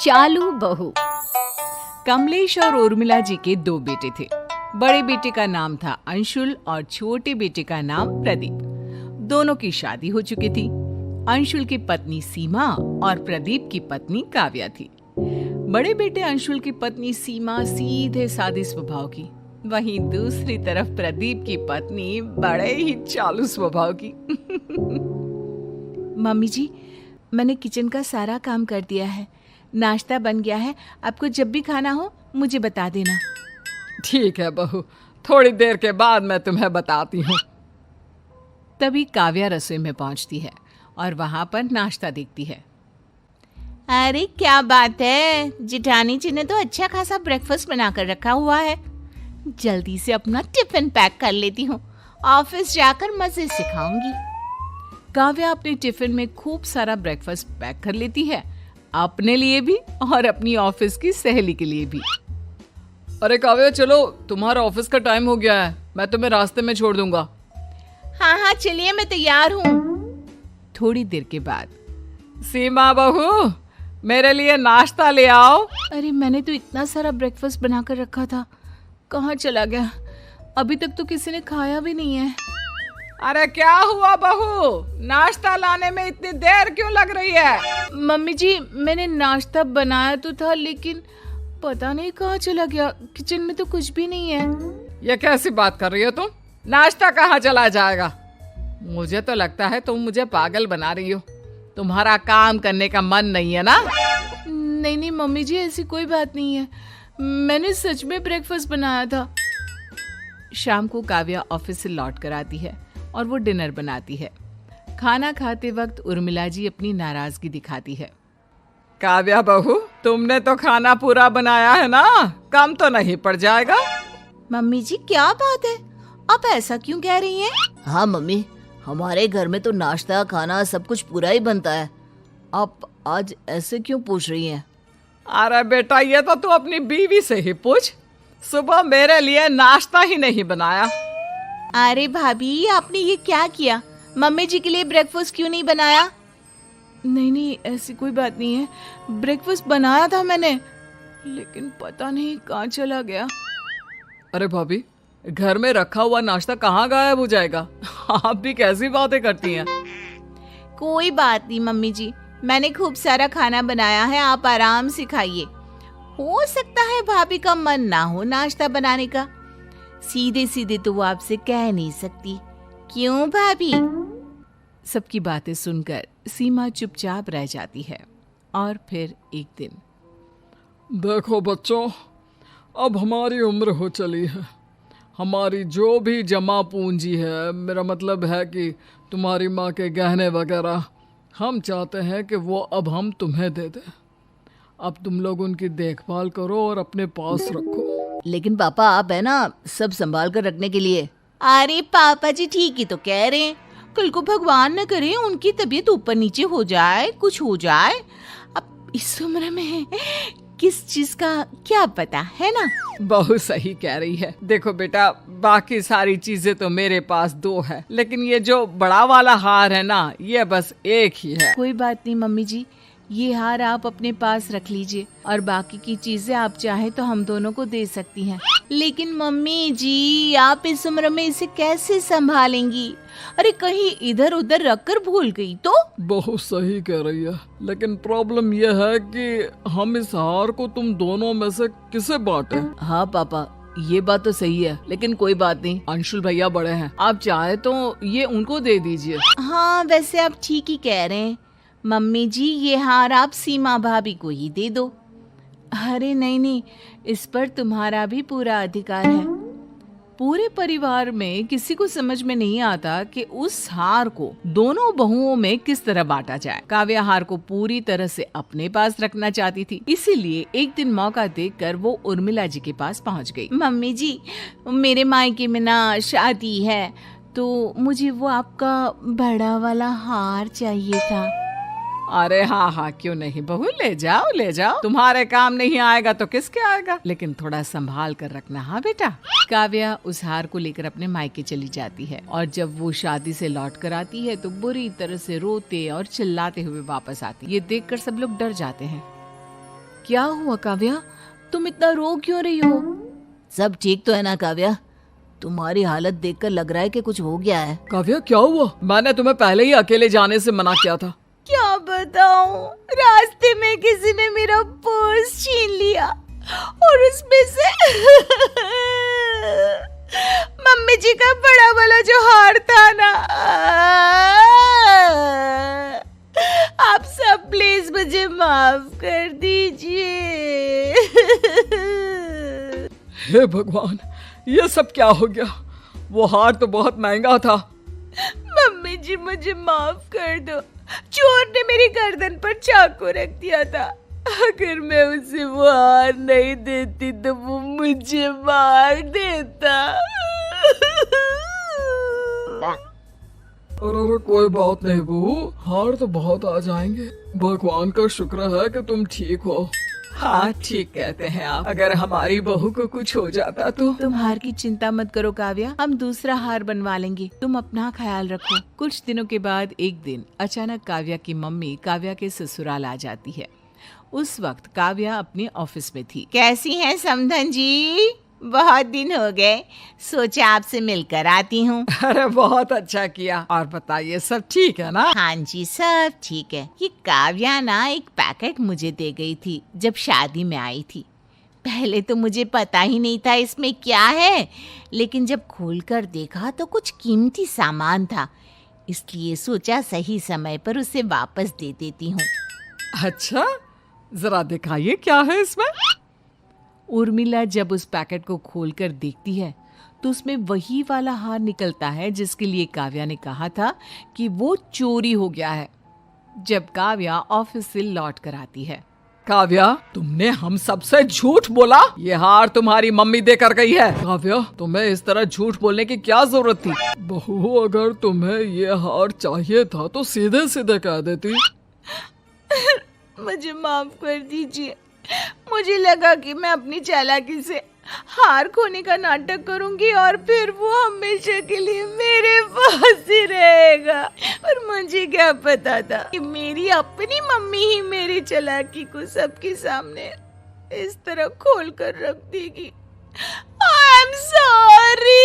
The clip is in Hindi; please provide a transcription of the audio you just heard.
चालू बहू। कमलेश और उर्मिला जी के 2 बेटे थे। बड़े बेटे का नाम था अंशुल और छोटे बेटे का नाम प्रदीप। दोनों की शादी हो चुकी थी। अंशुल की पत्नी सीमा और प्रदीप की पत्नी काव्या थी। बड़े बेटे अंशुल की पत्नी सीमा सीधे सादी स्वभाव की, वहीं दूसरी तरफ प्रदीप की पत्नी बड़े ही चालू स्वभाव की। मम्मी जी, मैंने किचन का सारा काम कर दिया है, नाश्ता बन गया है। आपको जब भी खाना हो मुझे बता देना। ठीक है बहू, थोड़ी देर के बाद मैं तुम्हें बताती हूँ। तभी काव्या रसोई में पहुंचती है और वहां पर नाश्ता देखती है। अरे क्या बात है, जिठानी जी ने तो अच्छा खासा ब्रेकफास्ट बनाकर रखा हुआ है। जल्दी से अपना टिफिन पैक कर लेती हूँ, ऑफिस जाकर मजे से खाऊंगी। काव्या अपने टिफिन में खूब सारा ब्रेकफास्ट पैक कर लेती है, अपने लिए भी और अपनी ऑफिस की सहेली के लिए भी। अरे काव्या, चलो, तुम्हारा ऑफिस का टाइम हो गया है, मैं तुम्हें रास्ते में छोड़ दूंगा। हाँ, चलिए, मैं तैयार हूँ। थोड़ी देर के बाद, सीमा बहू, मेरे लिए नाश्ता ले आओ। अरे मैंने तो इतना सारा ब्रेकफास्ट बनाकर रखा था, कहाँ चला गया? अभी तक तो किसी ने खाया भी नहीं है। अरे क्या हुआ बहू, नाश्ता लाने में इतनी देर क्यों लग रही है? मम्मी जी, मैंने नाश्ता बनाया तो था, लेकिन पता नहीं कहाँ चला गया। किचन में तो कुछ भी नहीं है। ये कैसी बात कर रही हो तुम? नाश्ता कहाँ चला जाएगा? मुझे तो लगता है तुम मुझे पागल बना रही हो। तुम्हारा काम करने का मन नहीं है ना? नहीं मम्मी जी, ऐसी कोई बात नहीं है, मैंने सच में ब्रेकफास्ट बनाया था। शाम को काव्या ऑफिस से लौट कर आती है और वो डिनर बनाती है। खाना खाते वक्त उर्मिला जी अपनी नाराजगी दिखाती है। काव्या बहू, तुमने तो खाना पूरा बनाया है ना, कम तो नहीं पड़ जाएगा? मम्मी जी क्या बात है, आप ऐसा क्यों कह रही हैं? हाँ मम्मी, हमारे घर में तो नाश्ता खाना सब कुछ पूरा ही बनता है, आप आज ऐसे क्यों पूछ रही हैं? अरे बेटा, ये तो तू अपनी बीवी से ही पूछ, सुबह मेरे लिए नाश्ता ही नहीं बनाया। अरे भाभी, आपने ये क्या किया? मम्मी जी के लिए ब्रेकफास्ट क्यों नहीं बनाया? नहीं, ऐसी कोई बात नहीं है, ब्रेकफास्ट बनाया था मैंने, लेकिन पता नहीं कहाँ चला गया। अरे भाभी, घर में रखा हुआ नाश्ता कहाँ गायब हो जाएगा? आप भी कैसी बातें करती हैं? कोई बात नहीं मम्मी जी, मैंने खूब सारा खाना बनाया है, आप आराम से खाइए। हो सकता है भाभी का मन ना हो नाश्ता बनाने का, सीधे सीधे तो वो आपसे कह नहीं सकती, क्यों भाभी? सबकी बातें सुनकर सीमा चुपचाप रह जाती है। और फिर एक दिन, देखो बच्चों, अब हमारी उम्र हो चली है, हमारी जो भी जमा पूंजी है, मेरा मतलब है कि तुम्हारी माँ के गहने वगैरह, हम चाहते हैं कि वो अब हम तुम्हें दे दें। अब तुम लोग उनकी देखभाल करो और अपने पास रखो। लेकिन पापा, आप है ना सब संभाल कर रखने के लिए। अरे पापा जी ठीक ही तो कह रहे हैं, कल को भगवान न करे उनकी तबीयत ऊपर नीचे हो जाए, कुछ हो जाए। अब इस उम्र में किस चीज का क्या पता है ना? बहुत सही कह रही है। देखो बेटा, बाकी सारी चीजें तो मेरे पास 2 है, लेकिन ये जो बड़ा वाला हार है ना, ये बस एक ही है। कोई बात नहीं मम्मी जी, ये हार आप अपने पास रख लीजिए और बाकी की चीजें आप चाहे तो हम दोनों को दे सकती हैं। लेकिन मम्मी जी, आप इस उम्र में इसे कैसे संभालेंगी? अरे कहीं इधर उधर रखकर भूल गई तो? बहुत सही कह रही है, लेकिन प्रॉब्लम यह है कि हम इस हार को तुम दोनों में से किसे बांटे? हाँ पापा, ये बात तो सही है, लेकिन कोई बात नहीं, अंशुल भैया बड़े हैं, आप चाहे तो ये उनको दे दीजिए। हाँ, वैसे आप ठीक ही कह रहे हैं मम्मी जी, ये हार आप सीमा भाभी को ही दे दो। अरे नहीं, इस पर तुम्हारा भी पूरा अधिकार है। पूरे परिवार में किसी को समझ में नहीं आता कि उस हार को दोनों बहुओं में किस तरह बांटा जाए। काव्या हार को पूरी तरह से अपने पास रखना चाहती थी, इसीलिए एक दिन मौका देखकर वो उर्मिला जी के पास पहुंच गई। मम्मी जी, मेरे मायके में ना शादी है, तो मुझे वो आपका बड़ा वाला हार चाहिए था। अरे हाँ, क्यों नहीं बहू, ले जाओ, तुम्हारे काम नहीं आएगा तो किसके आएगा, लेकिन थोड़ा संभाल कर रखना। हाँ बेटा। काव्या उस हार को लेकर अपने मायके चली जाती है और जब वो शादी से लौट कर आती है तो बुरी तरह से रोते और चिल्लाते हुए वापस आती है। ये देखकर सब लोग डर जाते हैं। क्या हुआ काव्या, तुम इतना रो क्यों रही हो? सब ठीक तो है ना काव्या? तुम्हारी हालत देखकर लग रहा है कि कुछ हो गया है। काव्या क्या हुआ? मैंने तुम्हें पहले ही अकेले जाने से मना किया था। क्या बताऊं, रास्ते में किसी ने मेरा पर्स छीन लिया और उसमें से मम्मी जी का बड़ा वाला जो हार था ना। आप सब प्लीज मुझे माफ कर दीजिए। हे भगवान, ये सब क्या हो गया? वो हार तो बहुत महंगा था। मम्मी जी मुझे माफ कर दो, चोर ने मेरी गर्दन पर चाकू रख दिया था। अगर मैं उसे वो हार नहीं देती तो वो मुझे मार देता। अरे कोई बात नहीं बहू, हार तो बहुत आ जाएंगे। भगवान का शुक्र है कि तुम ठीक हो। हाँ ठीक कहते हैं आप। अगर हमारी बहू को कुछ हो जाता तो। तुम हार की चिंता मत करो काव्या, हम दूसरा हार बनवा लेंगे। तुम अपना ख्याल रखो। कुछ दिनों के बाद एक दिन अचानक काव्या की मम्मी काव्या के ससुराल आ जाती है। उस वक्त काव्या अपने ऑफिस में थी। कैसी हैं समधन जी? बहुत दिन हो गए, सोचा आपसे मिलकर आती हूँ। अरे बहुत अच्छा किया। और बताइए सब ठीक है ना? हाँ जी सब ठीक है। ये काव्या ना एक पैकेट मुझे दे गई थी जब शादी में आई थी। पहले तो मुझे पता ही नहीं था इसमें क्या है, लेकिन जब खोलकर देखा तो कुछ कीमती सामान था, इसलिए सोचा सही समय पर उसे वापस दे देती हूँ। अच्छा, जरा दिखाइए क्या है इसमें। उर्मिला जब उस पैकेट को खोलकर देखती है तो उसमें वही वाला हार निकलता है जिसके लिए काव्या ने कहा था कि वो चोरी हो गया है। जब काव्या ऑफिस से लौट कर आती है। काव्या, तुमने हम सबसे झूठ बोला। ये हार तुम्हारी मम्मी देकर गई है। काव्या, तुम्हें इस तरह झूठ बोलने की क्या जरूरत थी? बहू, अगर तुम्हें ये हार चाहिए था तो सीधे सीधे कह देती। मुझे माफ कर दीजिए, मुझे लगा कि मैं अपनी चालाकी से हार खोने का नाटक करूंगी और फिर वो हमेशा के लिए मेरे पास ही रहेगा। और मुझे क्या पता था कि मेरी अपनी मम्मी ही मेरी चालाकी को सबके सामने इस तरह खोल कर रख देगी। I am sorry.